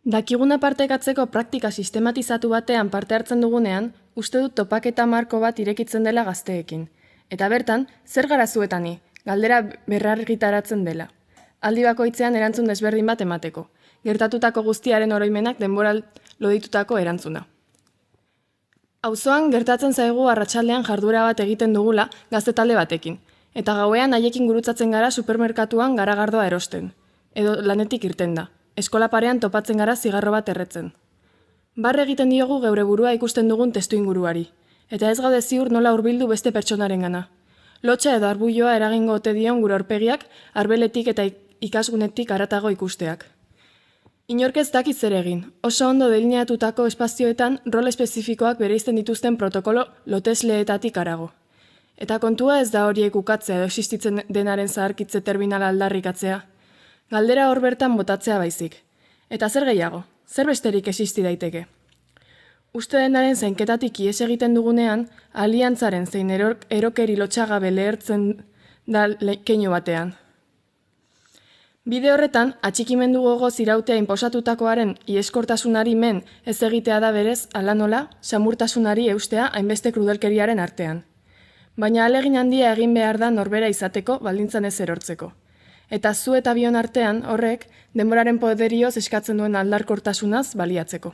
Dakiguna partekatzeko praktika sistematizatu batean parte hartzen dugunean, uste dut topaketa marko bat irekitzen dela gazteekin. Eta bertan, zer gara zuetani, galdera berrargitaratzen dela. Aldi bakoitzean erantzun desberdin bat emateko. Gertatutako guztiaren oroimenak denboral loditutako erantzuna. Auzoan gertatzen zaigu arratsaldean jarduera bat egiten dugula gazte talde batekin. Eta gauean haiekin gurutzatzen gara supermerkatuan garagardoa erosten. Edo lanetik irten da. Eskola parean topatzen gara zigarro bat erretzen. Barre egiten diogu geure burua ikusten dugun testu inguruari. Eta ez gaude ziur nola hurbildu beste pertsonarengana. Lotxa edo arbuioa eragingo ote dion gure aurpegiak arbeletik eta ikasgunetik haratago ikusteak. Inork ez dakit zer egin. Oso ondo delineatutako espazioetan rol espezifikoak bereizten dituzten protokolo lotesleetatik harago. Eta kontua ez da horiek ukatzea edo existitzen denaren zaharkitze terminala aldarrikatzea. Galdera hor bertan botatzea baizik. Eta zer gehiago? Zer besterik existi daiteke? Uste denaren zainketatik ihes egiten dugunean, aliantzaren zein erokeri lotxagabe lehertzen da keinu batean. Bide horretan, atxikimendu gogoz irautea inposatutakoaren ieskortasunari men ez egitea da berez, ala nola, samurtasunari eustea hainbeste krudelkeriaren artean. Baina ahalegin handia egin behar da norbera izateko baldintzan ez erortzeko. Eta zu eta bion artean horrek denboraren poderioz eskatzen duen aldarkortasunaz baliatzeko.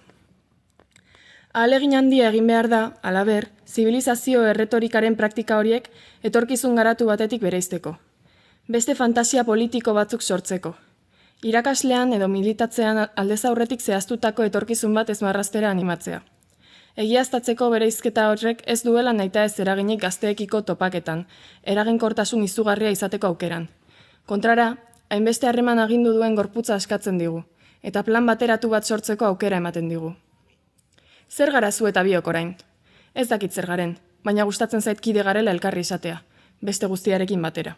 Ahalegin handia egin behar da, halaber, zibilizazio erretorikaren praktika horiek etorkizun garatu batetik bereizteko. Beste fantasia politiko batzuk sortzeko. Irakaslean edo militatzean aldez aurretik zehaztutako etorkizun bat ez marraztera animatzea. Egiaztatzeko bereizketa horrek ez duela nahita ez eraginik gazteekiko topaketan, eraginkortasun izugarria izateko aukeran. Kontrara, hainbeste harreman agindu duen gorputza askatzen digu, eta plan bateratu bat sortzeko aukera ematen digu. Zer gara zu eta biok orain? Ez dakit zer garen, baina gustatzen zait kide garela elkarri izatea, beste guztiarekin batera.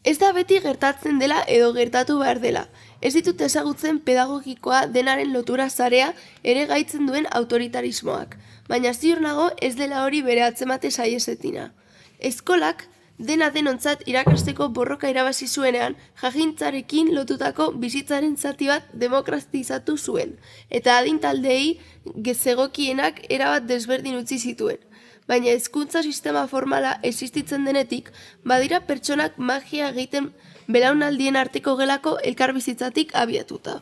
Ez da beti gertatzen dela edo gertatu behar dela. Ez ditut ezagutzen pedagogikoa denaren lotura sarea ere gaitzen duen autoritarismoak, baina ziur nago ez dela hori bere atzemate saiesetina. Eskolak dena denontzat irakasteko borroka irabazi zuenean, jakintzarekin lotutako bizitzaren zati bat demokratizatu zuen, eta adintaldeei gezegokienak erabat desberdin utzi zituen. Baina hezkuntza sistema formala existitzen denetik, badira pertsonak magia egiten belaunaldien arteko gelako elkarbizitzatik abiatuta.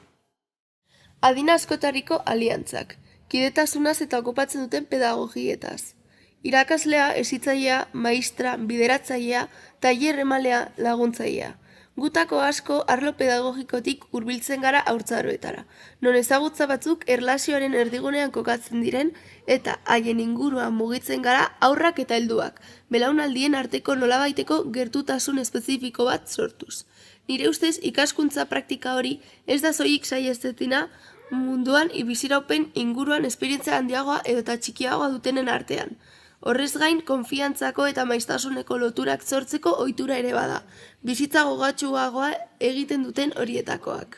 Adina askotariko aliantzak, kidetasunaz eta okupatzen duten pedagogietaz. Irakaslea, hezitzailea, maistra, bideratzailea, tailer emalea, laguntzailea. Gutako asko arlo pedagogikotik hurbiltzen gara haurtzaroetara, non ezagutza batzuk erlazioaren erdigunean kokatzen diren eta haien inguruan mugitzen gara haurrak eta helduak, belaunaldien arteko nolabaiteko gertutasun espezifiko bat sortuz. Nire ustez ikaskuntza praktika hori ez da soilik saihestetina munduan biziraupen inguruan esperientzia handiagoa edota txikiagoa dutenen artean. Horrez gain, konfiantzako eta maiztasuneko loturak sortzeko ohitura ere bada, bizitza gogatsuagoa egiten duten horietakoak.